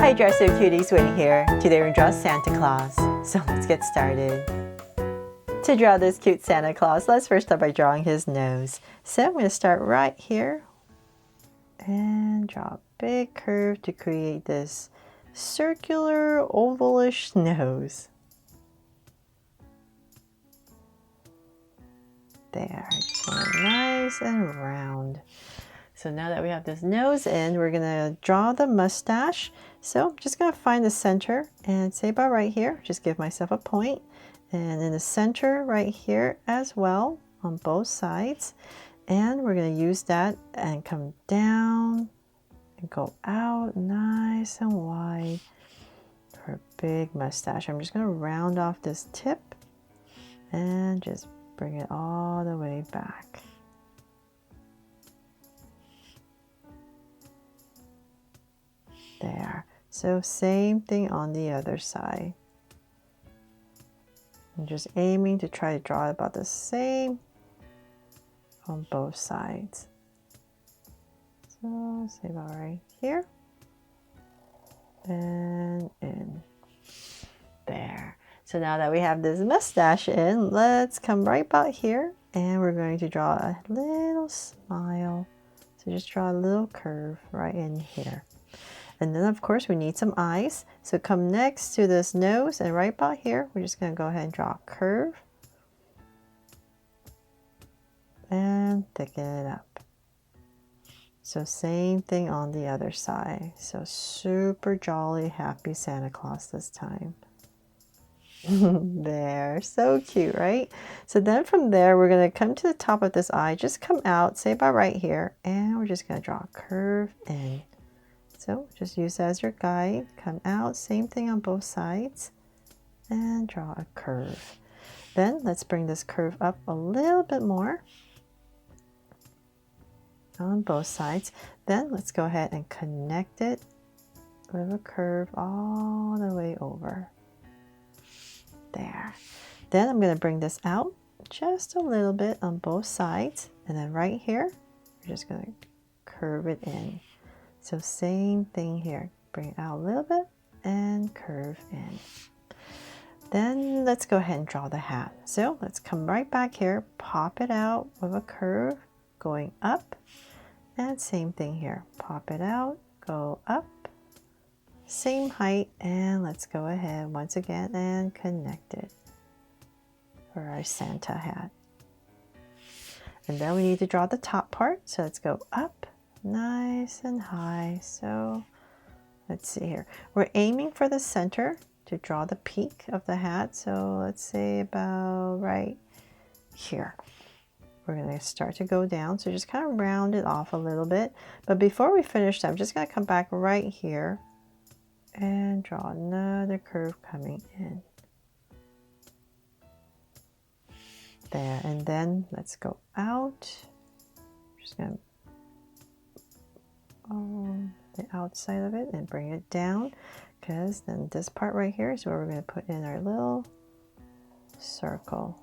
Hi Dresser Cuties, Winnie here. Today we're going to draw Santa Claus. So let's get started. To draw this cute Santa Claus, let's first start by drawing his nose. So I'm going to start right here and draw a big curve to create this circular, ovalish nose. There, just want it nice and round. So now that we have this nose in, we're gonna draw the mustache. So I'm just gonna find the center and say about right here, just give myself a point. And in the center right here as well on both sides. And we're gonna use that and come down and go out nice and wide for a big mustache. I'm just gonna round off this tip and just bring it all the way back. There. So same thing on the other side. I'm just aiming to try to draw about the same on both sides. So say about right here and in. There. So now that we have this mustache in, let's come right about here and we're going to draw a little smile. So just draw a little curve right in here. And then of course we need some eyes. So come next to this nose and right about here, we're just going to go ahead and draw a curve. And thicken it up. So same thing on the other side. So super jolly, happy Santa Claus this time. There, so cute, right? So then from there, we're going to come to the top of this eye, just come out, say about right here, and we're just going to draw a curve in. So just use that as your guide, come out, same thing on both sides, and draw a curve. Then let's bring this curve up a little bit more on both sides. Then let's go ahead and connect it with a curve all the way over. There. Then I'm going to bring this out just a little bit on both sides. And then right here, we're just going to curve it in. So same thing here. Bring it out a little bit and curve in. Then let's go ahead and draw the hat. So let's come right back here, pop it out with a curve going up. And same thing here. Pop it out, go up. Same height, and let's go ahead once again and connect it for our Santa hat. And then we need to draw the top part, so let's go up nice and high. So let's see here, we're aiming for the center to draw the peak of the hat, so let's say about right here. We're going to start to go down, so just kind of round it off a little bit. But before we finish, I'm just going to come back right here and draw another curve coming in. There, and then let's go out. Just going to the outside of it and bring it down, because then this part right here is where we're going to put in our little circle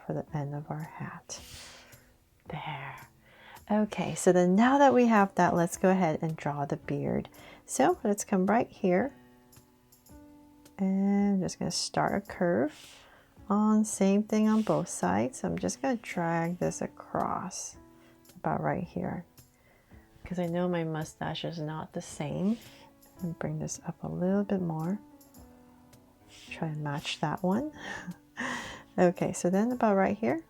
for the end of our hat. There. Okay, so then now that we have that, let's go ahead and draw the beard. So let's come right here and I'm just going to start a curve on same thing on both sides. So I'm just going to drag this across about right here, because I know my mustache is not the same, and bring this up a little bit more. Try and match that one. Okay, so then about right here,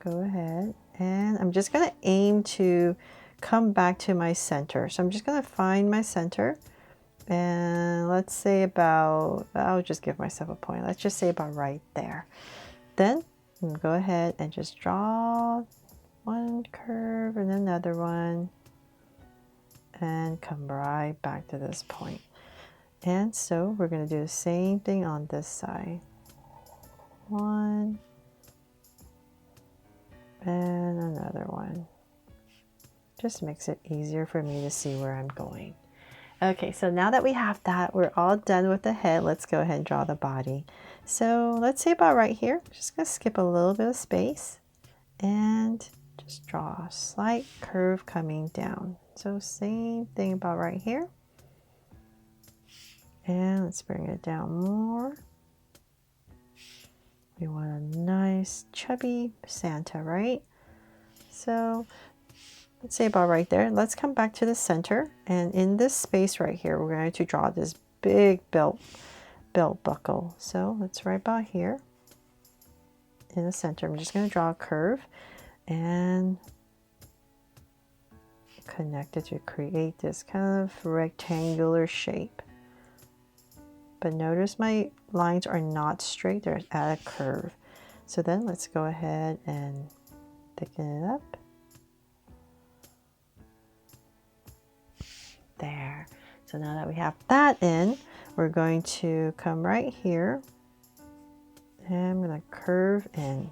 go ahead and I'm just going to aim to come back to my center. So I'm just going to find my center and let's say about, I'll just give myself a point. Let's just say about right there. Then go ahead and just draw one curve and another one and come right back to this point. And so we're going to do the same thing on this side. One and another one. Just makes it easier for me to see where I'm going. Okay, so now that we have that, we're all done with the head. Let's go ahead and draw the body. So let's say about right here, just gonna skip a little bit of space and just draw a slight curve coming down. So same thing about right here. And let's bring it down more. We want a nice chubby Santa, right? So let's say about right there. Let's come back to the center, and in this space right here, we're going to draw this big belt buckle. So let's right about here in the center. I'm just going to draw a curve and connect it to create this kind of rectangular shape. But notice my lines are not straight, they're at a curve. So then let's go ahead and thicken it up. There. So now that we have that in, we're going to come right here and I'm going to curve in.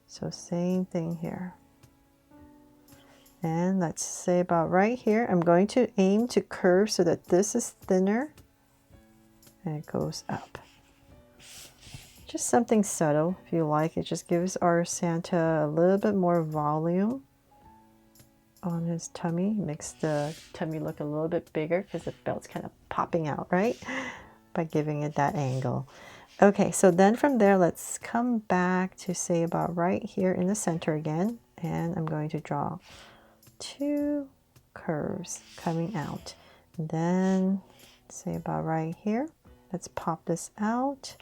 So same thing here. And let's say about right here, I'm going to aim to curve so that this is thinner and it goes up. Just something subtle if you like. It just gives our Santa a little bit more volume on his tummy. Makes the tummy look a little bit bigger because the belt's kind of popping out, right? By giving it that angle. Okay, so then from there, let's come back to say about right here in the center again. And I'm going to draw 2 curves coming out. And then say about right here. Let's pop this out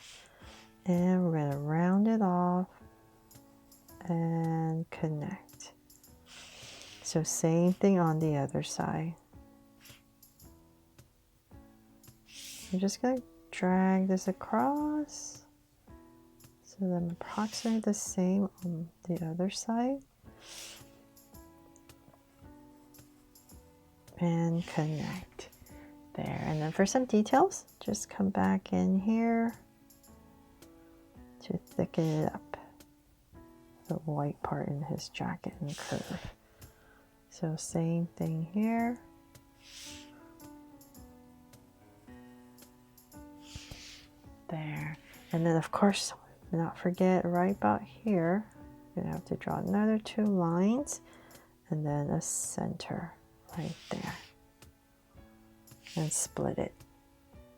and we're going to round it off and connect. So same thing on the other side. I'm just going to drag this across so that I'm approximately the same on the other side. And connect. There. And then for some details, just come back in here to thicken it up. The white part in his jacket and curve. So same thing here. There. And then of course, not forget right about here, you're gonna have to draw another 2 lines and then a center right there. And split it.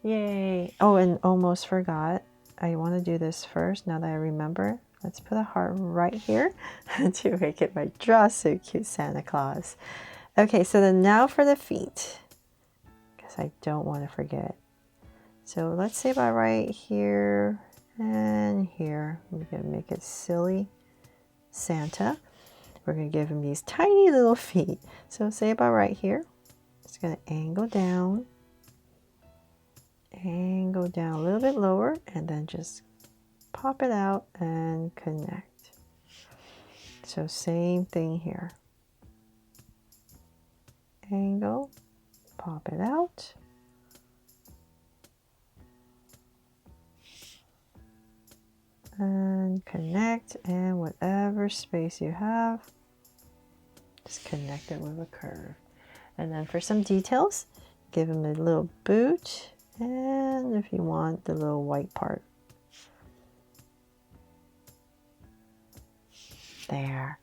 Yay! Oh, and almost forgot. I want to do this first now that I remember. Let's put a heart right here to make it my Draw So Cute Santa Claus. Okay, so then now for the feet, because I don't want to forget. So let's say about right here and here. We're going to make it silly Santa. We're going to give him these tiny little feet. So say about right here. It's going to angle down a little bit lower, and then just pop it out and connect. So same thing here. Angle, pop it out. And connect, and whatever space you have, just connect it with a curve. And then for some details, give him a little boot, and if you want, the little white part. There.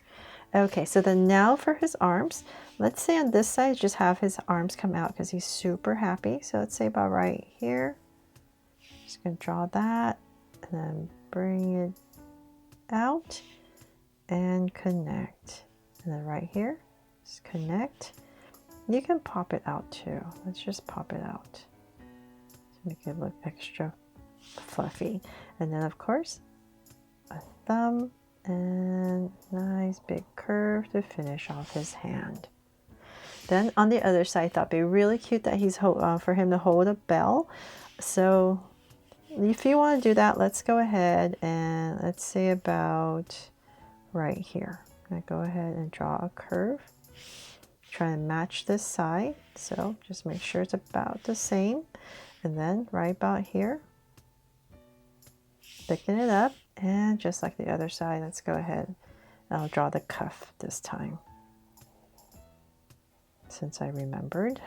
Okay, so then now for his arms, let's say on this side, just have his arms come out because he's super happy. So let's say about right here. Just gonna draw that and then bring it out and connect. And then right here, just connect. You can pop it out too. Let's just pop it out to make it look extra fluffy. And then of course, a thumb and nice big curve to finish off his hand. Then on the other side, I thought it'd be really cute that he's for him to hold a bell. So if you want to do that, let's go ahead and let's say about right here. I'm going to go ahead and draw a curve. Try and match this side. So just make sure it's about the same. And then right about here, thicken it up. And just like the other side, let's go ahead and I'll draw the cuff this time, since I remembered.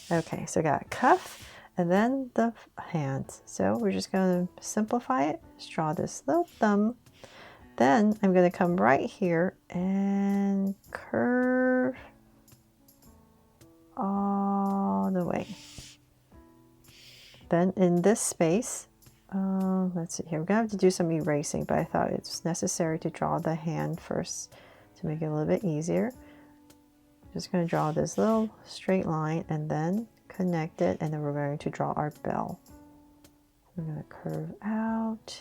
Okay, so I got a cuff and then the hands. So we're just going to simplify it. Just draw this little thumb. Then I'm going to come right here and curve all the way. then in this space, let's see here, we're gonna have to do some erasing, but I thought it's necessary to draw the hand first to make it a little bit easier. Just going to draw this little straight line and then connect it, and then we're going to draw our bell. We're going to curve out,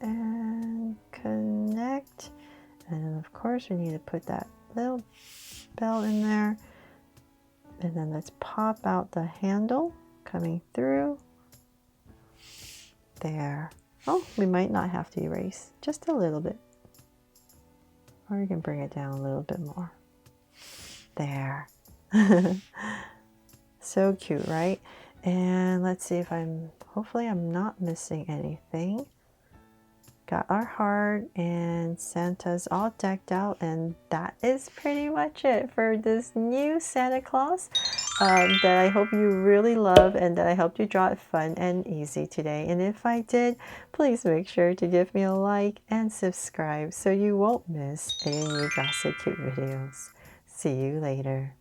and connect. And then of course we need to put that little bell in there. And then let's pop out the handle coming through. There. Oh, we might not have to erase, just a little bit. Or you can bring it down a little bit more. There. So cute, right? And let's see if hopefully I'm not missing anything. Got our heart and Santa's all decked out, and that is pretty much it for this new Santa Claus that I hope you really love, and that I hope you draw it fun and easy today. And if I did, please make sure to give me a like and subscribe so you won't miss any new Gossip Cute videos. See you later.